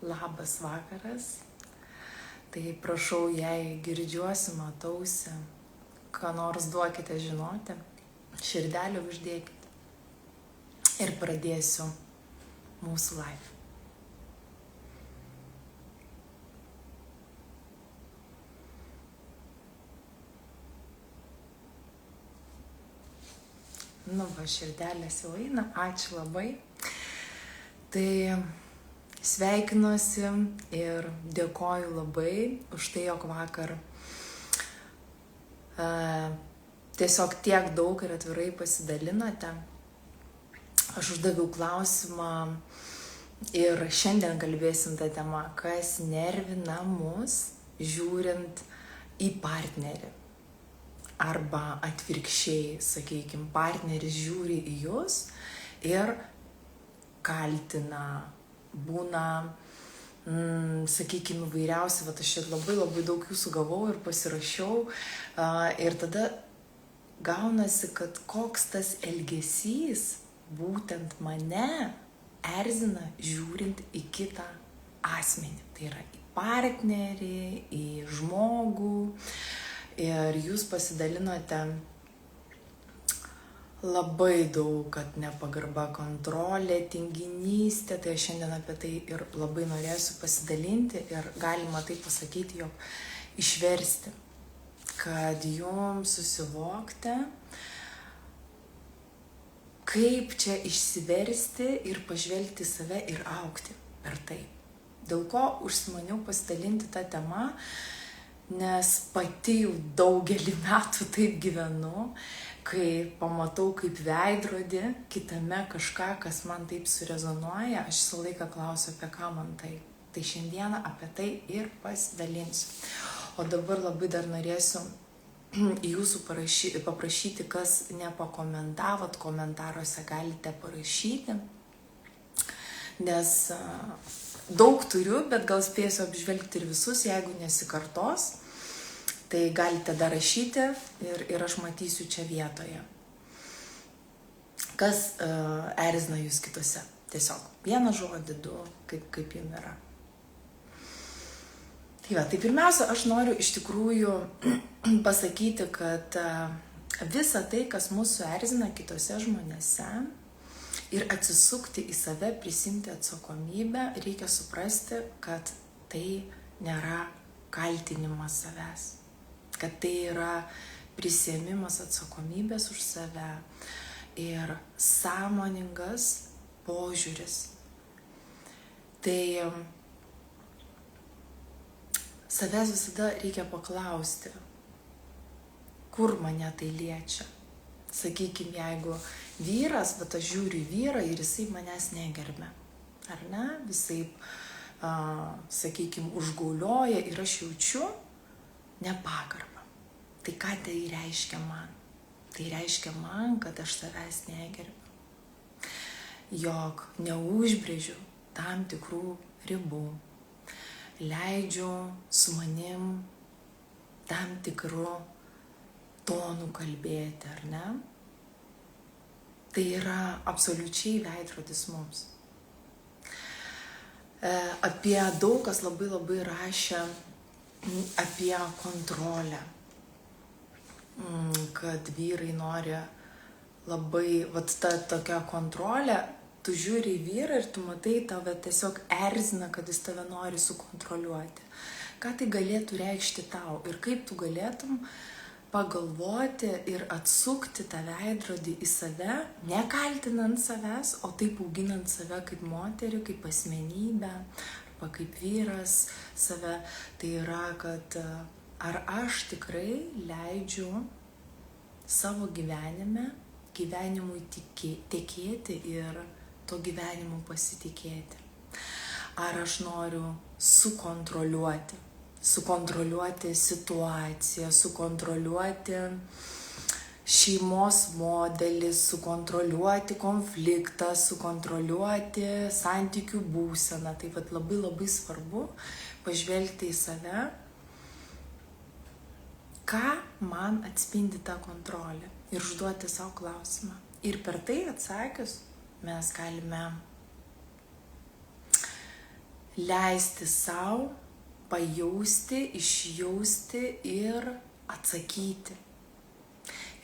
labas vakaras. Tai prašau, jei girdžiuosi, matausi, ką nors duokite žinoti, širdelį uždėkite ir pradėsiu mūsų live. Nu va, širdelės jau eina, ačiū labai. Tai sveikinuosi ir dėkoju labai už tai, jog vakar tiesiog tiek daug ir atvirai pasidalinote. Aš uždaviau klausimą ir šiandien kalbėsim tą temą, kas nervina mus žiūrint į partnerį. Arba atvirkščiai, sakykime, partneris žiūri į jūs ir kaltina, būna, sakykime, įvairiausi, aš čia labai daug jūsų gavau ir pasirašiau ir tada gaunasi, kad koks tas elgesys būtent mane erzina žiūrint į kitą asmenį. Tai yra į partnerį, į žmogų. Ir jūs pasidalinote labai daug, kad nepagarba, kontrolė, tinginystė, tai aš šiandien apie tai ir labai norėsiu pasidalinti ir galima tai pasakyti, jog išversti, kad jums susivokti, kaip čia išsiversti ir pažvelgti save ir augti per tai. Dėl ko užsimaniau pasidalinti tą temą, nes pati jau daugelį metų taip gyvenu, kai pamatau kaip veidrodį kitame kažką, kas man taip surezonuoja, aš visą laiką klausiu, apie ką man tai. Tai šiandieną apie tai ir pasidalinsiu. O dabar labai dar norėsiu jūsų paprašyti, kas nepakomentavot, komentaruose galite parašyti, nes daug turiu, bet gal spėsiu apžvelgti ir visus, jeigu nesikartos, tai galite dar rašyti ir aš matysiu čia vietoje. Kas erzina jūs kitose? Tiesiog vieną žodį, du, kaip jums yra. Tai pirmiausia, aš noriu iš tikrųjų pasakyti, kad visa tai, kas mūsų erzina kitose žmonėse, ir atsisukti į save, prisimti atsakomybę, reikia suprasti, kad tai nėra kaltinimas savęs. Kad tai yra prisiėmimas atsakomybės už save ir sąmoningas požiūris. Tai savęs visada reikia paklausti, kur mane tai liečia. Sakykime, jeigu vyras, bet aš žiūriu į vyrą ir jisai manęs negerbia. Ar ne? Visaip, sakykime, užgaulioja ir aš jaučiu nepagarbą. Tai ką tai reiškia man? Tai reiškia man, kad aš savęs negerbiu. Jog neužbrėžiu tam tikrų ribų. Leidžiu su manim tam tikrų tonų kalbėti, ar ne? Tai yra absoliučiai veidrodis mums. Apie daug kas labai rašė apie kontrolę. Kad vyrai nori labai, ta tokia kontrolė, tu žiūri į vyrą ir tu matai, tave tiesiog erzina, kad jis tave nori sukontroliuoti. Ką tai galėtų reikšti tau ir kaip tu galėtum pagalvoti ir atsukti tą veidrodį į save, nekaltinant savęs, o taip auginant save kaip moterį, kaip asmenybę, arba kaip vyras save. Tai yra, kad ar aš tikrai leidžiu savo gyvenimui tikėti ir to gyvenimu pasitikėti. Ar aš noriu sukontroliuoti situaciją, sukontroliuoti šeimos modelį, sukontroliuoti konfliktą, sukontroliuoti santykių būseną. Tai labai svarbu pažvelgti į save, ką man atspindi ta kontrolė ir užduoti savo klausimą. Ir per tai atsakius mes galime leisti savo pajausti, išjausti ir atsakyti.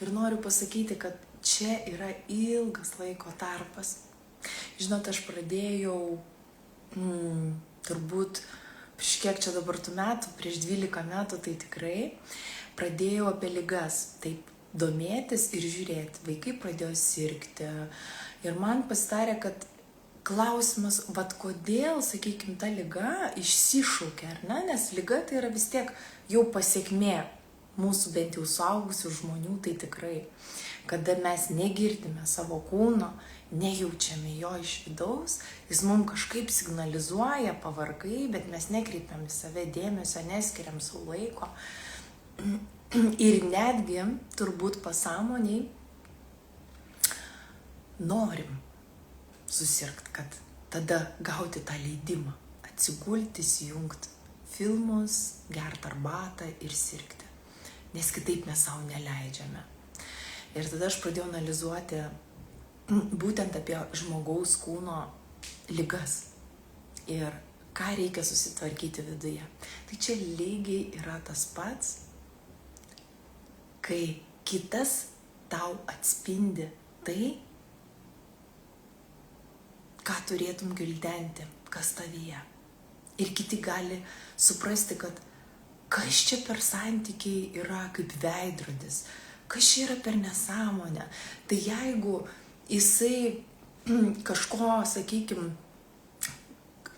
Ir noriu pasakyti, kad čia yra ilgas laiko tarpas. Žinot, aš pradėjau turbūt prieš kiek čia dabar tų metų, prieš 12 metų, tai tikrai pradėjau apie ligas taip domėtis ir žiūrėti. Vaikai pradėjo sirgti. Ir man pasidarė, kad klausimas, vat kodėl, sakykime, ta liga išsišaukia, ar ne? Nes liga tai yra vis tiek jau pasiekmė mūsų bent jau suaugusių žmonių, tai tikrai. Kada mes negirdime savo kūno, nejaučiame jo iš vidaus, jis mums kažkaip signalizuoja, pavargai, bet mes nekreipiam į save dėmesio, neskiriam savo laiko. Ir netgi, turbūt pasąmoniai, norim susirgti, kad tada gauti tą leidimą, atsigulti, įsijungti filmus, gerti arbatą ir sirgti. Nes kitaip mes savo neleidžiame. Ir tada aš pradėjau analizuoti būtent apie žmogaus kūno ligas ir ką reikia susitvarkyti viduje. Tai čia lygiai yra tas pats, kai kitas tau atspindi tai, ką turėtum gvildenti, kas tavyje. Ir kiti gali suprasti, kad kas čia per santykiai yra kaip veidrodis, kas čia yra per nesąmonę. Tai jeigu jisai kažko, sakykime,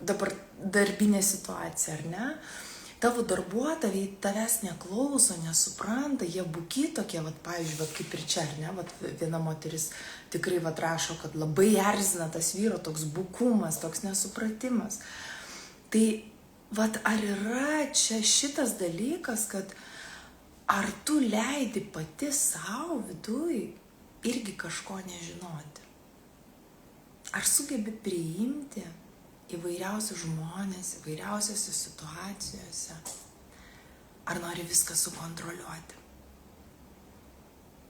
dabar darbinė situacija, ar ne, tavo darbuotojai tavęs neklauso, nesupranta, jie buki tokie, vat, pavyzdžiui, vat, kaip ir čia, ar ne, vat, viena moteris tikrai vat, rašo, kad labai erzina tas vyro toks bukumas, toks nesupratimas. Tai vat, ar yra čia šitas dalykas, kad ar tu leidi pati savo viduj irgi kažko nežinoti? Ar sugebi priimti įvairiausius žmonės, įvairiausiose situacijose? Ar nori viską sukontroliuoti?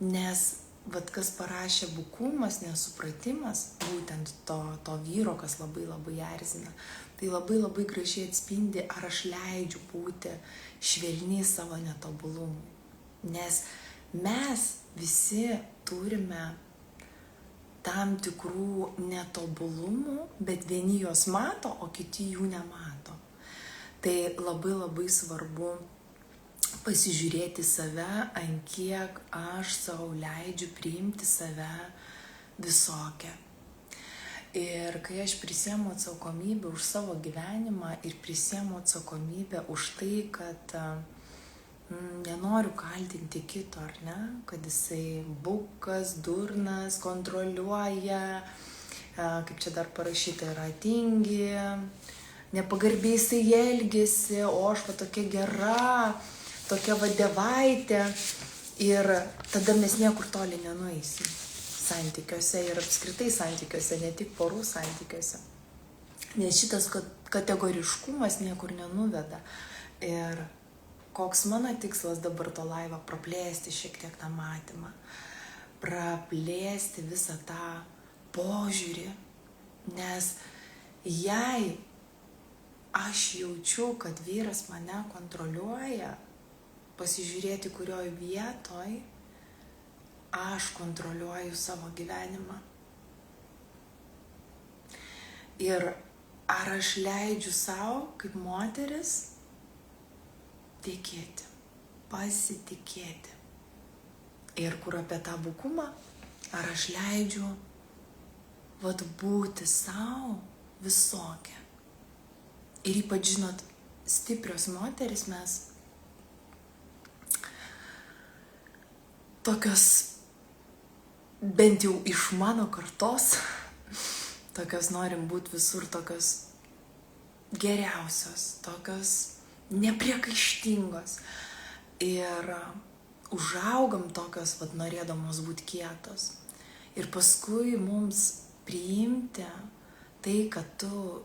Nes, vat kas parašė bukumas, nesupratimas, būtent to vyro, kas labai labai erzina, tai labai labai gražiai atspindi, ar aš leidžiu būti švelni savo netobulumui. Nes mes visi turime tam tikrų netobulumų, bet vieni juos mato, o kiti jų nemato. Tai labai labai svarbu pasižiūrėti save, ant kiek aš savo leidžiu priimti save visokią. Ir kai aš prisiemu atsakomybę už savo gyvenimą ir prisiemu atsakomybę už tai, kad nenoriu kaltinti kito, ar ne, kad jisai bukas, durnas, kontroliuoja, kaip čia dar parašyta, yra tingi, nepagarbiai jisai elgiasi, o aš va tokia gera, tokia vadevaitė, ir tada mes niekur toli nenueisim santykiuose ir apskritai santykiuose, ne tik porų santykiuose. Nes šitas kategoriškumas niekur nenuveda. Ir koks mano tikslas dabar to laivą? Praplėsti šiek tiek tą matymą, praplėsti visą tą požiūrį, nes jei aš jaučiu, kad vyras mane kontroliuoja, pasižiūrėti, kurioj vietoj aš kontroliuoju savo gyvenimą. Ir ar aš leidžiu savo, kaip moteris, tikėti, pasitikėti. Ir kur apie tą bukumą, ar aš leidžiu vat būti savo visokia. Ir ypač, žinot, stiprios moteris mes tokios, bent jau iš mano kartos, tokios norim būti visur, tokios geriausios, tokios nepriekaištingos. Ir užaugam tokios, vat, norėdamos būti kietos. Ir paskui mums priimti tai, kad tu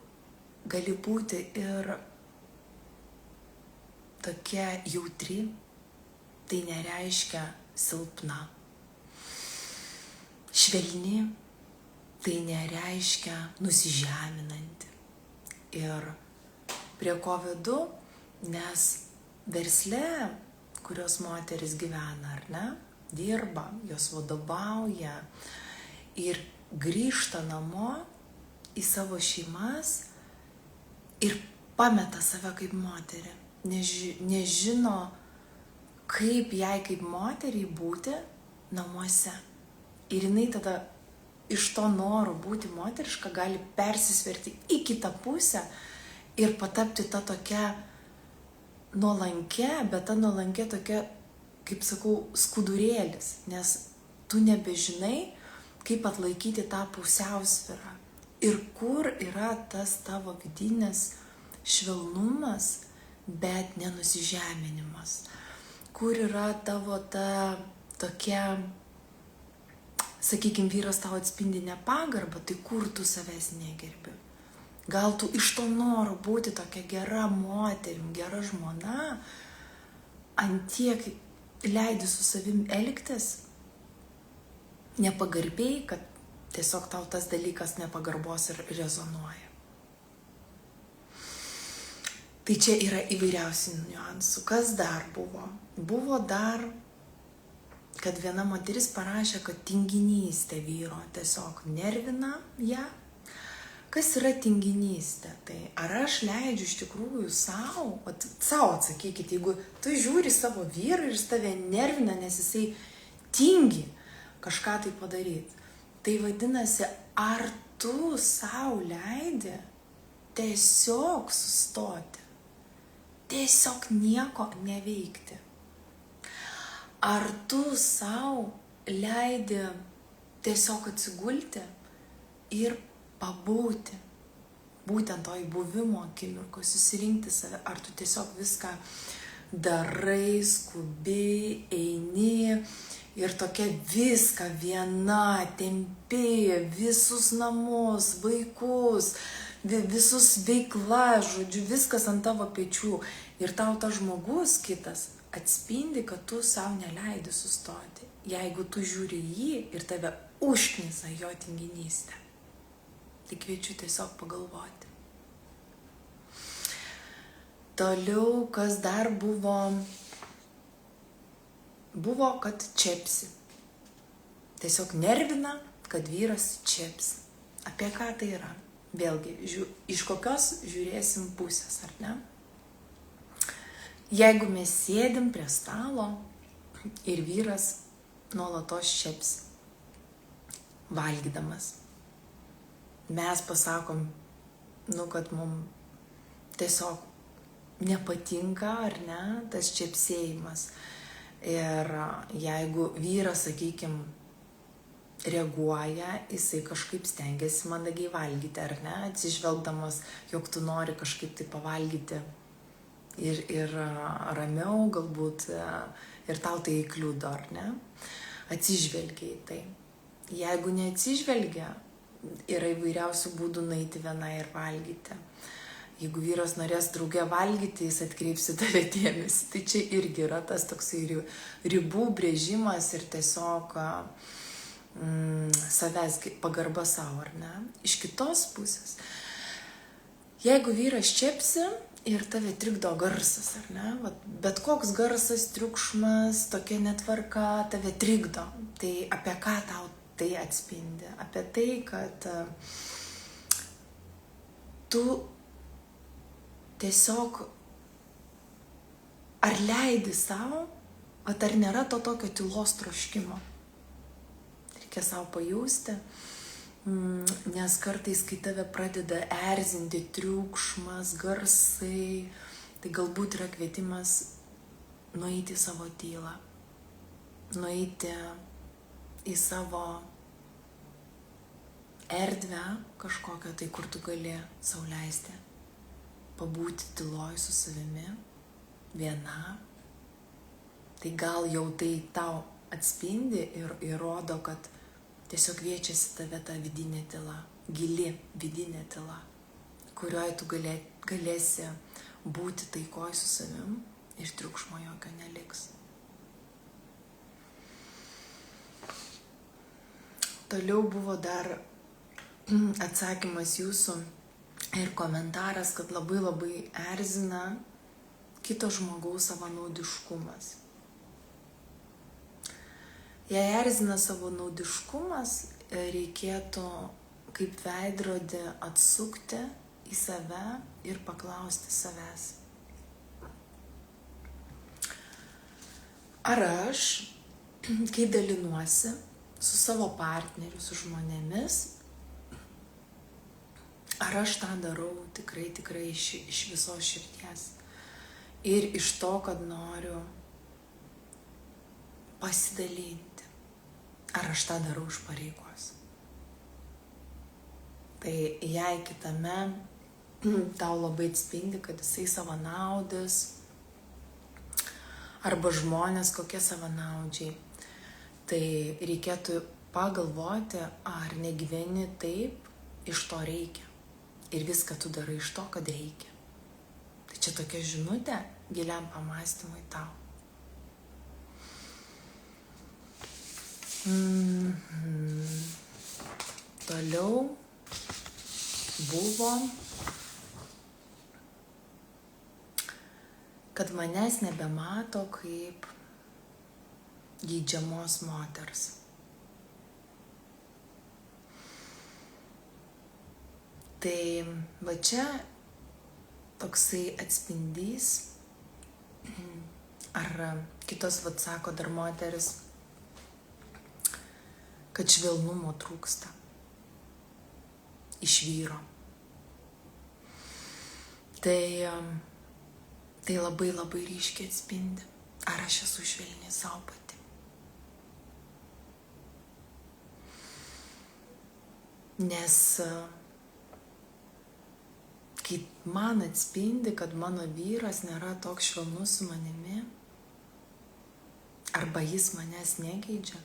gali būti ir tokia jautri, tai nereiškia silpna. Švelni, tai nereiškia nusižeminanti. Ir Prie ko vedu? Nes versle, kurios moteris gyvena, ar ne, dirba, jos vadovauja ir grįžta namo į savo šeimas ir pameta save kaip moterį. Nežino, kaip jai kaip moteriai būti namuose. Ir jinai tada iš to noro būti moteriška gali persisverti į kitą pusę ir patapti ta tokia nuolankia, bet ta nuolankia tokia, kaip sakau, skudurėlis, nes tu nebežinai, kaip atlaikyti tą pusiausvyrą. Ir kur yra tas tavo vidinis švelnumas, bet nenusižeminimas. Kur yra tavo ta tokia, sakykime, vyras tau atspindi nepagarbą, tai kur tu savęs negerbi. Gal tu iš to noro būti tokia gera moterim, gera žmona, antiek leidi su savim elgtis nepagarbiai, kad tiesiog tau tas dalykas nepagarbos ir rezonuoja. Tai čia yra įvairiausių niuansų. Kas dar buvo? Buvo dar, kad viena moteris parašė, kad tinginystė vyro tiesiog nervina ją. Kas yra tinginystė? Tai ar aš leidžiu iš tikrųjų savo atsakykit, jeigu tu žiūri savo vyrą ir jis tave nervina, nes jisai tingi kažką tai padaryti. Tai vadinasi, ar tu savo leidi tiesiog sustoti, tiesiog nieko neveikti? Ar tu savo leidi tiesiog atsigulti ir pabūti, būtent toj buvimo akimirko, susirinkti save, ar tu tiesiog viską darai, skubi, eini ir tokia viską viena, tempi, visus namus, vaikus, visus veiklas, žodžiu, viskas ant tavo pečių. Ir tau tas žmogus kitas atspindi, kad tu savo neleidi sustoti. Jeigu tu žiūri jį ir tave užknisa jo tinginystę. Tai kviečiu tiesiog pagalvoti. Toliau, kas dar buvo? Buvo, kad čepsi. Tiesiog nervina, kad vyras čepsi. Apie ką tai yra? Vėlgi, iš kokios žiūrėsim pusės, ar ne? Jeigu mes sėdim prie stalo ir vyras nuolatos čepsi, valgydamas, mes pasakom, kad mums tiesiog nepatinka, ar ne, tas čepsėjimas. Ir jeigu vyras, sakykime, reaguoja, jisai kažkaip stengiasi mandagiai valgyti, ar ne, atsižvelgdamas, jog tu nori kažkaip tai pavalgyti ir ramiau galbūt, ir tau tai kliudo, ar ne, atsižvelgia į tai. Jeigu neatsižvelgia, yra įvairiausių būdų nueiti vienai ir valgyti. Jeigu vyras norės drauge valgyti, jis atkreips į tave dėmesį. Tai čia irgi yra tas toksai ribų brėžimas ir tiesiog savęs pagarba savo, ar ne? Iš kitos pusės, jeigu vyras čepsi ir tave trikdo garsas, ar ne? Bet koks garsas, triukšmas, tokia netvarka tave trikdo. Tai apie ką tau tai atspindi? Apie tai, kad tu tiesiog ar leidi savo, ar nėra to tokio tylos troškimo. Reikia savo pajusti, nes kartais, kai tave pradeda erzinti triukšmas, garsai, tai galbūt yra kvietimas nueiti į savo tylą, nueiti į savo erdvę kažkokią, tai kur tu gali sau leisti pabūti tyloj su savimi, viena. Tai gal jau tai tau atspindi ir įrodo, kad tiesiog kviečiasi tave ta vidinė tyla, gili vidinė tyla, kurioje tu galėsi būti taikoj su savim ir triukšmo jokio neliks. Toliau buvo dar atsakymas jūsų, Ir komentaras, kad labai labai erzina kito žmogaus savanaudiškumas. Jei erzina savanaudiškumas, reikėtų kaip veidrodį atsukti į save ir paklausti savęs. Ar aš, kai dalinuosi su savo partneriu, su žmonėmis, ar aš tą darau tikrai iš visos širdies ir iš to, kad noriu pasidalinti, ar aš tą darau iš pareigos. Tai jei kitame tau labai atspindi, kad jisai savanaudis, arba žmonės kokie savanaudžiai, tai reikėtų pagalvoti, ar negyveni taip, iš to reikia. Ir viską tu darai iš to, kad reikia. Tai čia tokia žinutė giliam pamąstymui tau. Toliau buvo, kad manęs nebemato kaip geidžiamos moters. Tai va čia toksai atspindys, ar kitos sako dar moteris, kad švelnumo trūksta iš vyro. Tai labai labai ryškiai atspindi, ar aš esu švelni savo pati. Nes kai man atspindi, kad mano vyras nėra toks švelnus su manimi, arba jis manęs negeidžia,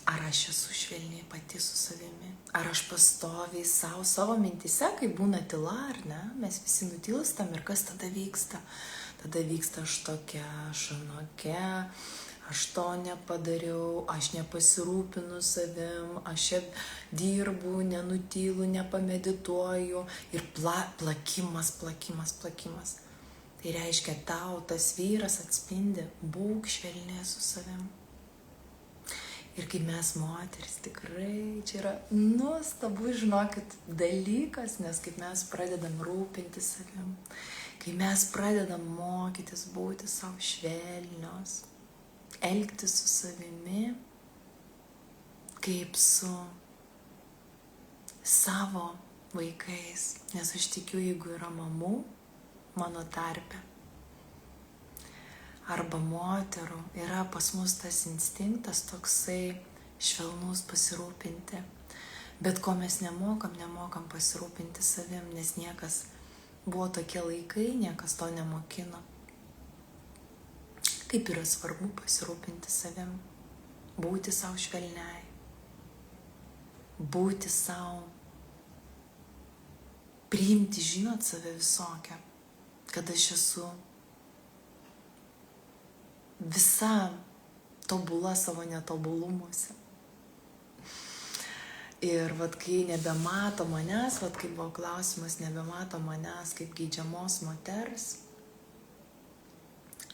ar aš esu švelni pati su savimi, ar aš pastoviai savo mintise, kai būna tyla, ar ne, mes visi nutilstam ir kas tada vyksta? Tada vyksta aš tokia, aš anokia, aš to nepadariau, aš nepasirūpinu savim, aš čia dirbu, nenutylu, nepamedituoju ir plakimas. Tai reiškia, tau tas vyras atspindi, būk švelnė su savim. Ir kai mes moteris, tikrai čia yra nuostabus, žinokit, dalykas, nes kaip mes pradedam rūpinti savim, kai mes pradedam mokytis būti savo švelnios, elgtis su savimi, kaip su savo vaikais, nes aš tikiu, jeigu yra mamų mano tarpe, arba moterų, yra pas mus tas instinktas toksai švelnus pasirūpinti. Bet ko mes nemokam pasirūpinti savim, nes niekas, buvo tokie laikai, niekas to nemokino. Kaip yra svarbu pasirūpinti savim, būti savo švelniai, būti savo, priimti, žinot, save visokią, kad aš esu visa tobula savo netobulumuose. Ir vat kai nebemato manęs, vat kai buvo klausimas, nebemato manęs kaip geidžiamos moters,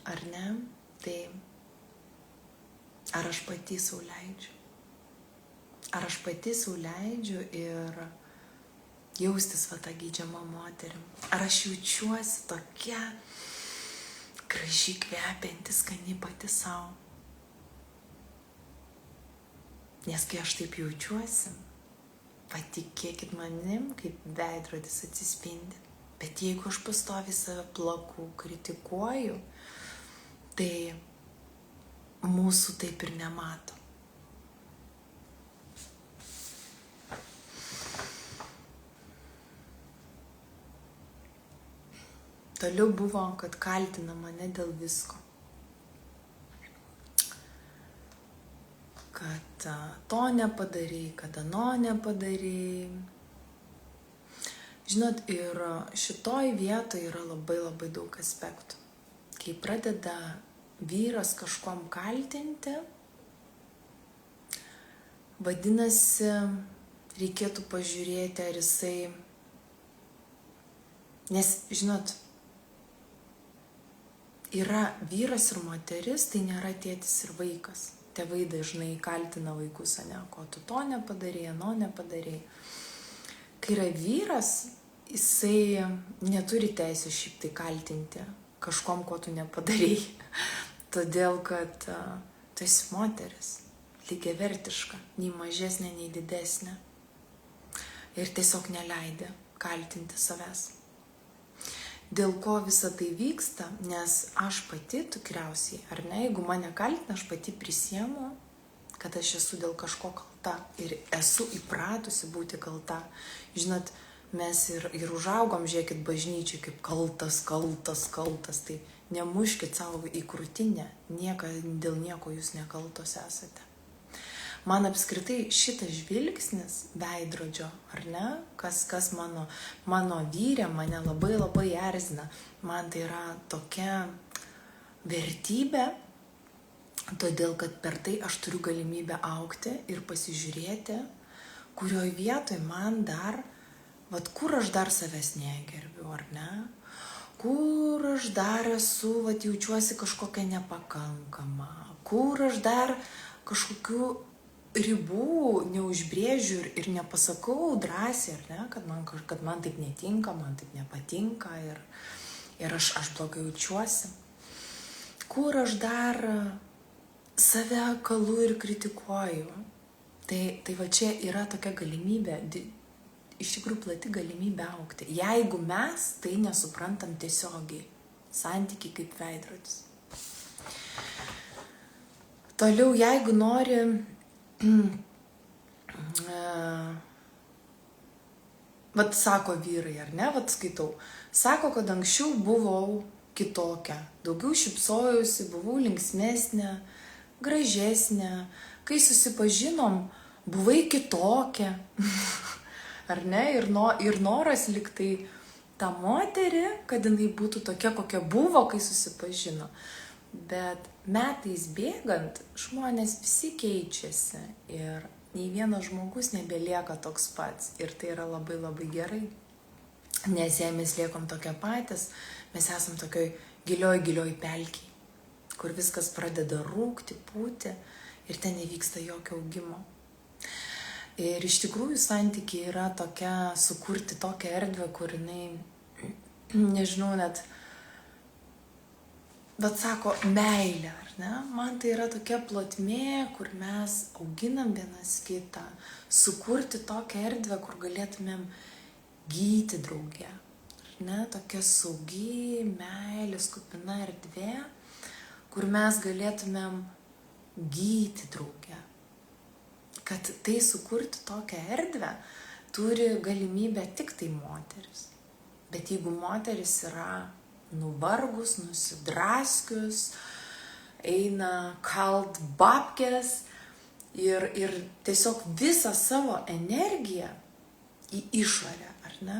ar ne, tai ar aš pati sau leidžiu? Ar aš pati sau leidžiu ir jaustis va tą geidžiamą moterim? Ar aš jaučiuosi tokia gražiai kvepianti, skani pati savo? Nes kai aš taip jaučiuosi, patikėkit manim, kaip veidrodis atsispindi. Bet jeigu aš pastoviai save plaku, kritikuoju, tai mūsų taip ir nemato. Toliau buvo, kad kaltina mane dėl visko. Kad to nepadarai, kad ano nepadarai. Žinot, ir šitoj vietoje yra labai labai daug aspektų. Kai pradeda vyras kažkom kaltinti, vadinasi, reikėtų pažiūrėti, ar jisai Nes, žinot, yra vyras ir moteris, tai nėra tėtis ir vaikas. Tėvai dažnai kaltina vaikus, ne, ko tu to nepadarėjai, ano nepadarėjai. Kai yra vyras, jisai neturi teisės šiaip tai kaltinti kažkom, ko tu nepadarėjai. Todėl, kad tu esi moteris, lygiavertiška, nei mažesnė, nei didesnė. Ir tiesiog neleidė kaltinti savęs. Dėl ko visa tai vyksta, nes aš pati tikriausiai, ar ne, jeigu mane kaltina, aš pati prisiemu, kad aš esu dėl kažko kalta ir esu įpratusi būti kalta. Žinot, mes ir užaugom, žiūrėkit, bažnyčiai kaip kaltas, tai nemuškit savo į krūtinę, dėl nieko jūs nekaltos esate. Man apskritai šitas žvilgsnis veidrodžio, ar ne, kas mano vyrė mane labai erzina. Man tai yra tokia vertybė, todėl kad per tai aš turiu galimybę augti ir pasižiūrėti, kurioj vietoj man dar, kur aš dar savęs negerbiu, ar ne, kur aš dar esu, jaučiuosi kažkokia nepakankama, kur aš dar kažkokių ribų neužbrėžiu ir nepasakau drąsiai, ar ne, kad man taip netinka, man taip nepatinka ir aš blogai jaučiuosi. Kur aš dar save kalu ir kritikuoju. Tai va čia yra tokia galimybė, iš tikrųjų plati galimybė augti. Jeigu mes tai nesuprantam tiesiogiai, santykiai kaip veidrodis. Toliau, jeigu nori sako vyrai, ar ne, skaitau, sako, kad anksčiau buvau kitokia, daugiau šypsojausi, buvau linksmesnė, gražesnė, kai susipažinom, buvai kitokia, ar ne, ir noras liktai tą moterį, kad jinai būtų tokia, kokia buvo, kai susipažino. Bet metais bėgant žmonės visi keičiasi ir nei vienas žmogus nebelieka toks pats. Ir tai yra labai gerai. Nes jei mes liekam tokie patys, mes esam tokioj gilioj pelkiai, kur viskas pradeda rūkti, pūti ir ten nevyksta jokio augimo. Ir iš tikrųjų santykiai yra tokia, sukurti tokią erdvę, kur jinai, nežinau net, bet sako, meilė, ar ne? Man tai yra tokia plotmė, kur mes auginam vienas kitą, sukurti tokią erdvę, kur galėtumėm gyti drauge. Ar ne? Tokia saugi, meilės kupina erdvė, kur mes galėtumėm gyti drauge. Kad tai sukurti tokią erdvę, turi galimybę tik tai moteris. Bet jeigu moteris yra nuvargus, nusidraskius, eina kalt babkės ir tiesiog visą savo energiją į išorę, ar ne?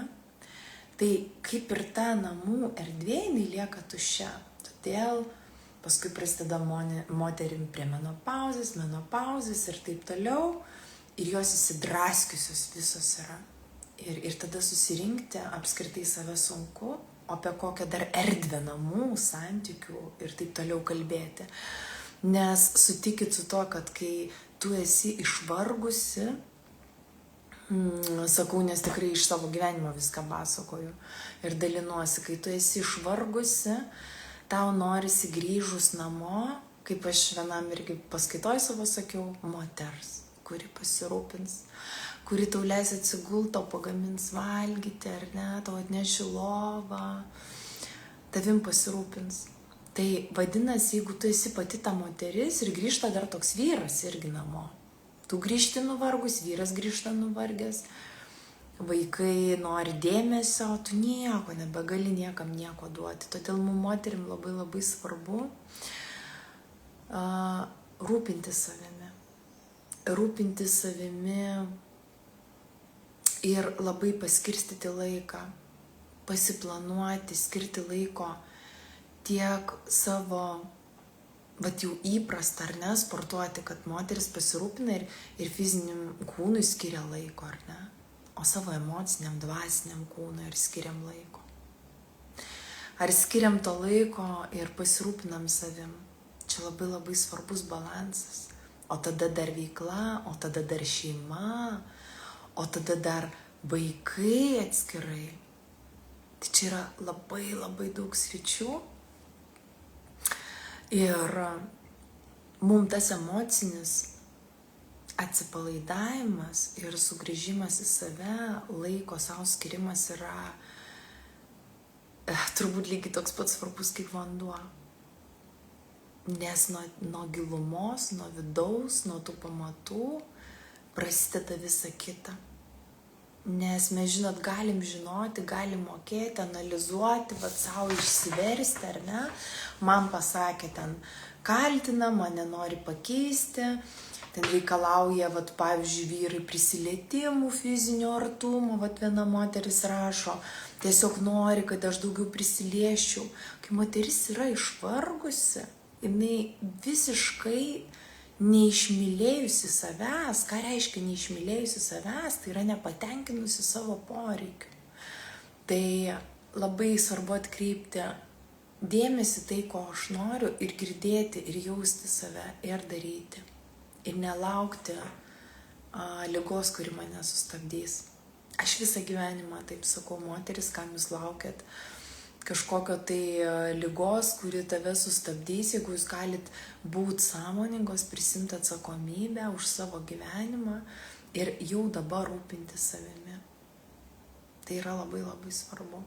Tai kaip ir ta namų erdvė, jinai lieka tuščia. Todėl paskui prasideda moterim prie menopauzės ir taip toliau, ir jos įsidraskiusios visos yra. Ir tada susirinkti apskritai save sunku, apie kokią dar erdvę namų, santykių ir taip toliau kalbėti. Nes sutikit su to, kad kai tu esi išvargusi, sakau, nes tikrai iš savo gyvenimo viską pasakoju ir dalinuosi, kai tu esi išvargusi, tau norisi grįžus namo, kaip aš vienam irgi paskaitoj savo sakiau, moters, kuri pasirūpins, kuri tau leis atsigult, tau pagamins valgyti, ar ne, tau atneši lovą, tavim pasirūpins. Tai vadinasi, jeigu tu esi pati ta moteris ir grįžta dar toks vyras irgi namo. Tu grįžti nuvargus, vyras grįžta nuvargęs, vaikai nori dėmesio, tu nieko nebegali niekam nieko duoti. Todėl mums moterim labai svarbu rūpinti savimi ir labai paskirstyti laiką, pasiplanuoti, skirti laiko tiek savo, jau įprasta, ar ne, sportuoti, kad moteris pasirūpina ir fiziniam kūnui skiria laiko, ar ne, o savo emociniam, dvasiniam kūnui ir skiriam laiko. ar skiriam to laiko ir pasirūpinam savim. Čia labai labai svarbus balansas. O tada dar veikla, o tada dar šeima, o tada dar vaikai atskirai. Tai čia yra labai labai daug sričių. Ir mums tas emocinis atsipalaidavimas ir sugrįžimas į save, laiko savo skirimas yra turbūt lygiai toks pats svarbus kaip vanduo. Nes nuo gilumos, nuo vidaus, nuo tų pamatų prasideda visa kita. Nes mes, žinot, galim žinoti, galim mokėti, analizuoti, savo išsiversti, ar ne? Man pasakė, ten kaltina, mane nori pakeisti, ten reikalauja, pavyzdžiui, vyrai prisilietimų, fizinio artumo, viena moteris rašo, tiesiog nori, kad aš daugiau prisiliesčiau. Kai moteris yra išvargusi, jinai visiškai neišmylėjusi savęs. Ką reiškia neišmylėjusi savęs? Tai yra nepatenkinusi savo poreikių. Tai labai svarbu atkreipti dėmesį tai, ko aš noriu, ir girdėti, ir jausti save, ir daryti. Ir nelaukti ligos, kuri mane sustabdys. Aš visą gyvenimą taip sakau, moteris, kam jūs laukiat kažkokio tai ligos, kuri tave sustabdys, jeigu jūs galit būti sąmoningos, prisimti atsakomybę už savo gyvenimą ir jau dabar rūpinti savimi. Tai yra labai labai svarbu.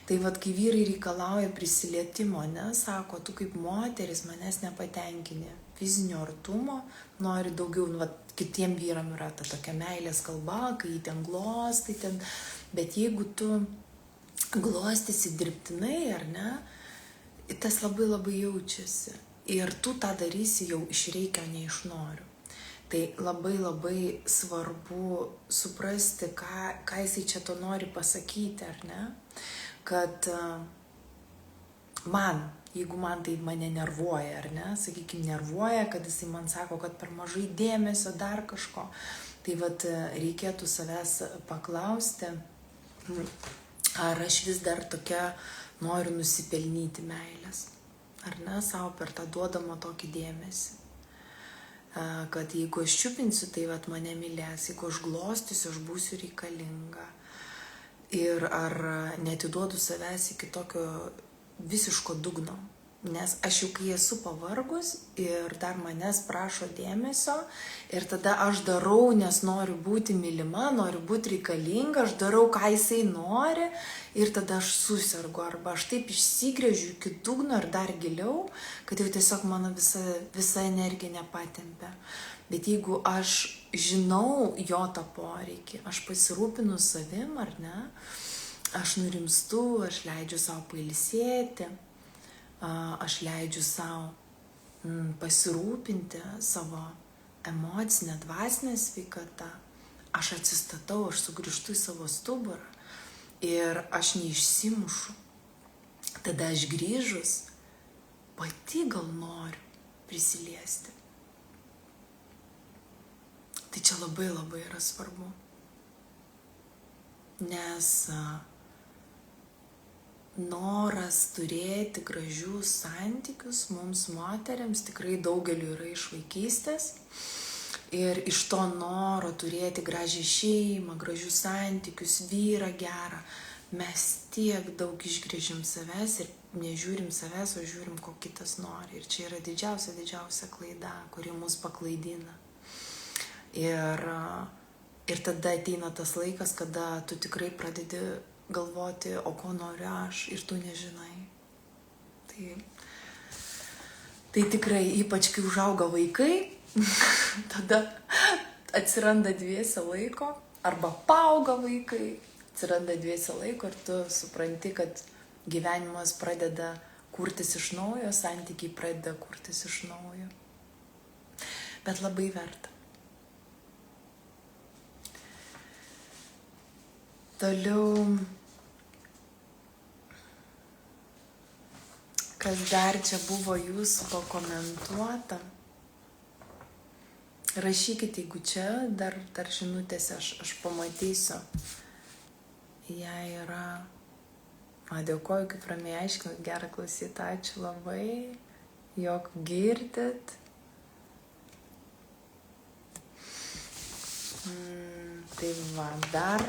Tai kai vyrai reikalauja prisilietimo, sako, tu kaip moteris manęs nepatenkini, fizinio artumo, nori daugiau, kitiem vyram yra ta tokia meilės kalba, kai jį ten glostai, bet jeigu tu glostysi dirbtinai, ar ne, tas labai labai jaučiasi. Ir tu tą darysi jau iš reikia, ne iš noriu. Tai labai labai svarbu suprasti, ką jisai čia to nori pasakyti, ar ne? Kad jeigu man tai mane nervuoja, ar ne, sakykime, nervuoja, kad jisai man sako, kad per mažai dėmesio, dar kažko. Tai reikėtų savęs paklausti, ar aš vis dar tokia noriu nusipelnyti meilės, ar ne, savo per tą duodamą tokį dėmesį. Kad jeigu aš čiupinsiu, tai mane mylės, jeigu aš glostysiu, aš būsiu reikalinga. Ir ar netiduodu savęs iki tokio visiško dugno. Nes aš jau kai esu pavargus ir dar manęs prašo dėmesio ir tada aš darau, nes noriu būti mylima, noriu būti reikalinga, aš darau, ką jisai nori ir tada aš susergu arba aš taip išsigrėžiu iki dugno ir dar giliau, kad jau tiesiog mano visa energija nepatempia. Bet jeigu aš žinau jo tą poreikį, aš pasirūpinu savim, ar ne, aš nurimstu, aš leidžiu savo pailsėti, aš leidžiu savo pasirūpinti savo emocinę, dvasinę sveikatą, aš atsistatau, aš sugrįžtu į savo stuburą ir aš neišsimušu. Tada aš grįžus pati gal noriu prisiliesti. Tai čia labai labai yra svarbu. Nes noras turėti gražius santykius mums moteriams tikrai daugeliu yra iš vaikystės. Ir iš to noro turėti gražią šeimą, gražius santykius, vyrą gerą, mes tiek daug išgręžiam savęs ir nežiūrim savęs, o žiūrim, ko kitas nori. Ir čia yra didžiausia klaida, kuri mus paklaidina. Ir tada ateina tas laikas, kada tu tikrai pradedi galvoti, o ko noriu aš, ir tu nežinai. Tai tikrai, ypač kai užauga vaikai, tada atsiranda dviese laiko, arba paauga vaikai, atsiranda dviese laiko ir tu supranti, kad gyvenimas pradeda kurtis iš naujo, santykiai pradeda kurtis iš naujo. Bet labai verta. Toliau, kas dar čia buvo jūsų pakomentuota. Rašykite, jeigu čia dar žinutėse aš pamatysiu. Jei yra Dėkoju, kaip ramiai aiškinat, gerą klausytą, ačiū labai, jog girdit. Tai va, dar.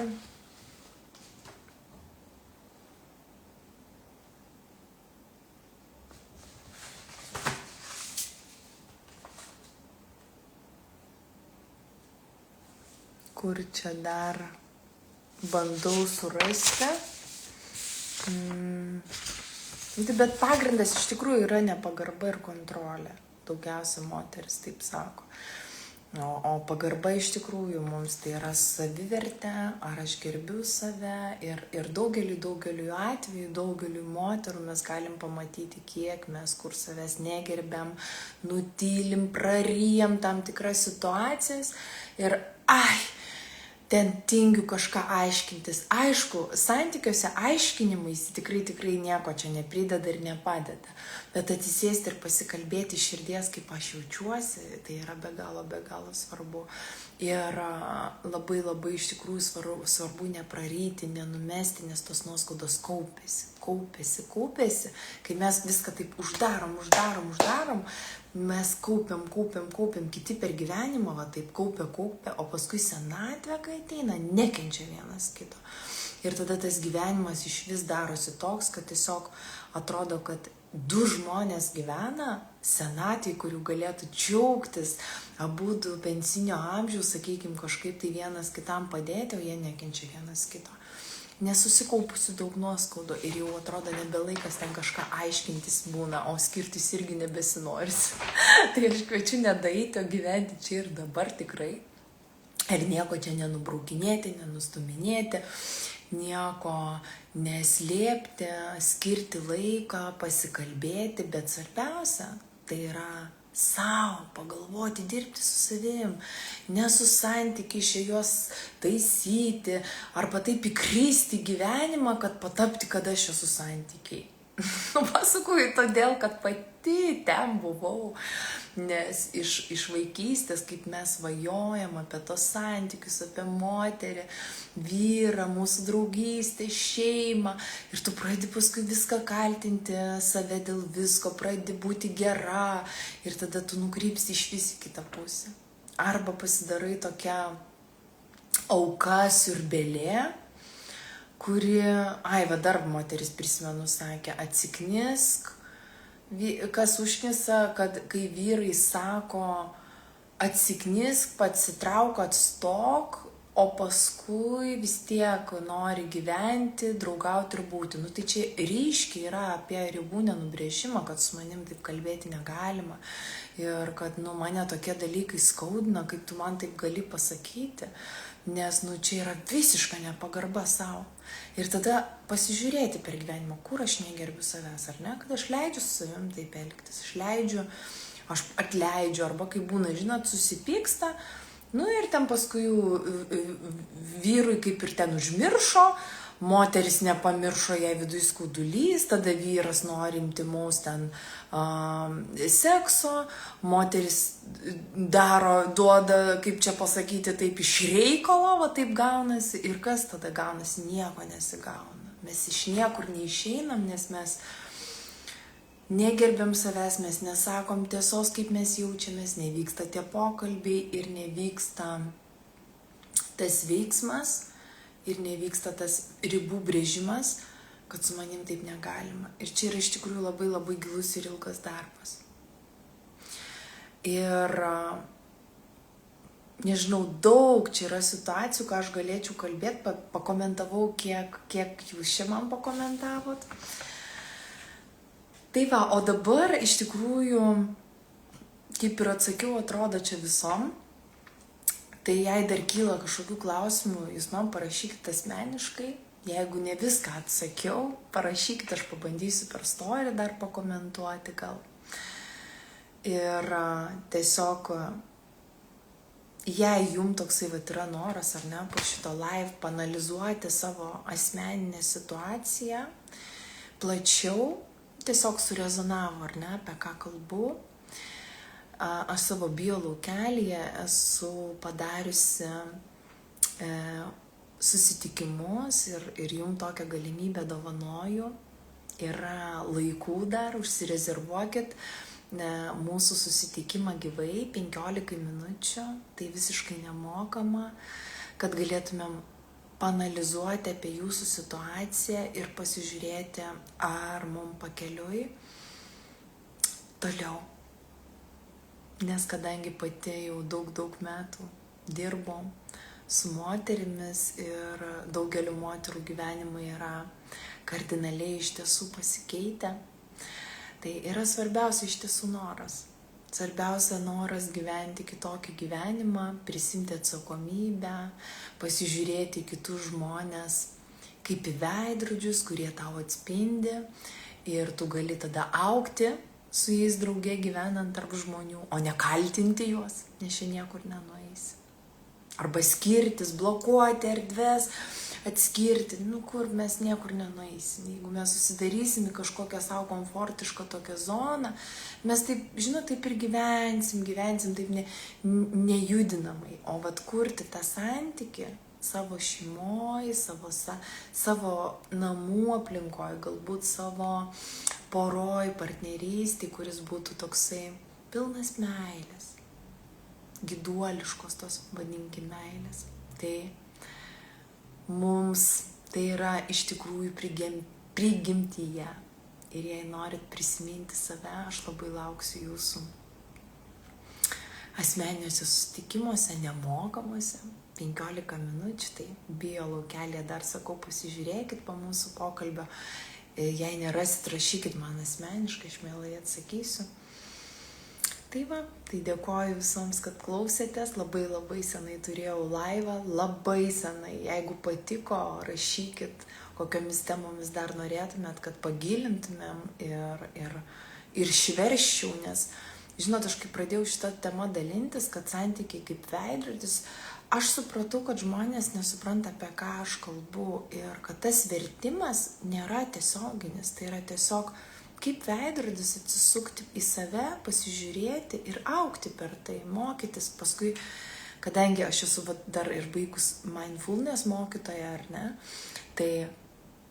Kur čia dar bandau surasti. Bet pagrindas iš tikrųjų yra nepagarba ir kontrolė. Daugiausia moteris taip sako. O pagarba iš tikrųjų mums tai yra savivertė, ar aš gerbiu save ir daugeliu atveju, daugeliu moterų mes galim pamatyti, kiek mes kur savęs negerbiam, nutylim, praryjam tam tikras situacijas ir ten tingiu kažką aiškintis. Aišku, santykiuose aiškinimais tikrai nieko čia neprideda ir nepadeda. Bet atsisėsti ir pasikalbėti širdies, kaip aš jaučiuosi, tai yra be galo svarbu. Ir labai iš tikrųjų svarbu nepraryti, nenumesti, nes tos nuoskaudos kaupėsi. Kai mes viską taip uždarom, mes kaupiam, kiti per gyvenimą, va taip kaupia, o paskui senatvė, kai ateina, nekenčia vienas kito. Ir tada tas gyvenimas iš vis darosi toks, kad tiesiog atrodo, kad du žmonės gyvena senatvėj, kurių galėtų džiaugtis, abudu pensinio amžiaus, sakykim, kažkaip tai vienas kitam padėti, o jie nekenčia vienas kito. Nesusikaupusių daug nuoskaudų ir jau atrodo nebelaikas ten kažką aiškintis būna, o skirtis irgi nebesinors. Tai aš kviečiu nedaryti, o gyventi čia ir dabar tikrai. Ir nieko čia nenubraukinėti, nenustuminėti, nieko neslėpti, skirti laiką, pasikalbėti, bet svarbiausia tai yra sau pagalvoti, dirbti su savim, ne su santykiais juos taisyti, arba taip įkristi gyvenimą, kad patapti, kad aš esu santykiai. Pasakoju todėl, kad pati ten buvau, nes iš vaikystės, kaip mes svajojam apie tos santykius, apie moterį, vyrą, mūsų draugystę, šeimą, ir tu pradedi paskui viską kaltinti save dėl visko, pradedi būti gera ir tada tu nukrypsi iš vis į kitą pusę. Arba pasidarai tokia auka siurbėlė, kuri, dar moteris prisimenu, sakė, atsiknisk, kas užknisa, kad kai vyrai sako, atsiknisk, pasitrauk, atstok, o paskui vis tiek nori gyventi, draugauti ir būti. Tai čia ryškiai yra apie ribų nenubrėžimą, kad su manim taip kalbėti negalima ir kad mane tokie dalykai skaudina, kaip tu man taip gali pasakyti, nes čia yra visiška nepagarba savo. Ir tada pasižiūrėti per gyvenimą, kur aš negerbiu savęs, ar ne, kad aš leidžiu su savim taip elgtis, aš atleidžiu, arba kai būna, žinot, susipyksta, ir ten paskui vyrui kaip ir ten užmiršo, moteris nepamiršo, jai viduj skaudulys, tada vyras nori intimaus ten sekso, moteris duoda, kaip čia pasakyti, taip iš reikalo, va taip gaunasi, ir kas tada gaunasi, nieko nesigauna. Mes iš niekur neišeinam, nes mes negerbiam savęs, mes nesakom tiesos, kaip mes jaučiamės, nevyksta tie pokalbiai ir nevyksta tas veiksmas ir nevyksta tas ribų brėžimas, kad su manim taip negalima. Ir čia yra iš tikrųjų labai gilus ir ilgas darbas. Ir nežinau, daug čia yra situacijų, ką aš galėčiau kalbėti, pakomentavau, kiek jūs čia man pakomentavot. Tai va, o dabar iš tikrųjų, kaip ir atsakiau, atrodo čia visom, tai jei dar kyla kažkokių klausimų, jūs man parašykite asmeniškai, jeigu ne viską atsakiau, parašykite, aš pabandysiu per story dar pakomentuoti gal. Ir tiesiog, jei jums toksai yra noras, ar ne, po šito live panalizuoti savo asmeninę situaciją plačiau, tiesiog surezonavo, ar ne, apie ką kalbu. Aš savo biolaukelėje esu padariusi susitikimus ir jum tokią galimybę dovanoju. Yra laikų dar, užsirezervuokit mūsų susitikimą gyvai, 15 minučių, tai visiškai nemokama, kad galėtumėm paanalizuoti apie jūsų situaciją ir pasižiūrėti, ar mum pakeliui toliau. Nes kadangi pati jau daug metų dirbu su moterimis ir daugeliu moterų gyvenimai yra kardinaliai iš tiesų pasikeitę, tai yra svarbiausia iš tiesų noras. Svarbiausia noras gyventi kitokį gyvenimą, prisimti atsakomybę, pasižiūrėti kitus žmonės kaip į veidrodžius, kurie tau atspindi ir tu gali tada augti su jais drauge gyvenant tarp žmonių, o ne kaltinti juos, nes čia niekur nenueisi. Arba skirtis, blokuoti erdves, atskirti, kur mes niekur nenueisim. Jeigu mes susidarysim į kažkokią savo komfortišką tokią zoną, mes taip, taip ir gyvensim taip nejudinamai. O vat kurti tą santykį savo šeimoj, savo namų aplinkoj, galbūt savo poroj, partnerystėj, kuris būtų toksai pilnas meilės, gyduoliškos tos, vadinkim, meilės. Tai mums tai yra iš tikrųjų prigimtyje. Ir jei norit prisiminti save, aš labai lauksiu jūsų asmeniniuose susitikimuose, nemokamuose, 15 minučių, tai bio laukelėje dar sakau, pasižiūrėkit po mūsų pokalbio. Jei nerasit, rašykit man asmeniškai, aš mielai atsakysiu. Tai dėkoju visoms, kad klausėtės, labai senai turėjau laivą, labai senai, jeigu patiko, rašykit, kokiomis temomis dar norėtumėt, kad pagilintumėm ir šverščiau, nes, žinot, aš kai pradėjau šitą temą dalintis, kad santykiai kaip veidrodis, aš supratau, kad žmonės nesupranta, apie ką aš kalbu ir kad tas vertimas nėra tiesioginis, tai yra tiesiog kaip veidrodis atsisukti į save, pasižiūrėti ir augti per tai, mokytis. Paskui, kadangi aš esu dar ir baigus mindfulness mokytoja, ar ne, tai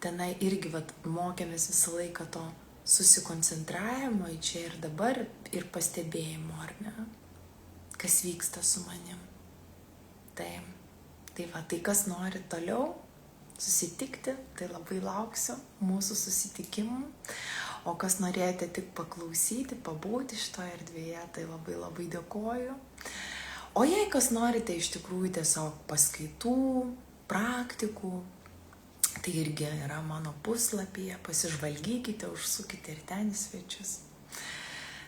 tenai irgi mokėmės visą laiką to susikoncentravimo į čia ir dabar ir pastebėjimo, ar ne, kas vyksta su manim. Tai kas nori toliau susitikti, tai labai lauksiu mūsų susitikimų. O kas norėjote tik paklausyti, pabūti šitoje erdvėje, tai labai dėkoju. O jei kas norite iš tikrųjų tiesiog paskaitų, praktikų, tai irgi yra mano puslapyje, pasižvalgykite, užsukite ir ten į svečius.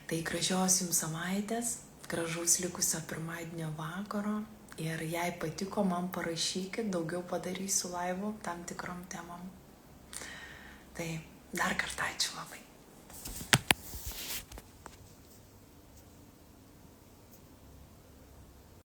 Tai gražios jums savaitės, gražaus likusio pirmadienio vakaro ir jei patiko, man parašykit, daugiau padarysiu laivų tam tikrom temom. Tai dar kartą ačiū labai.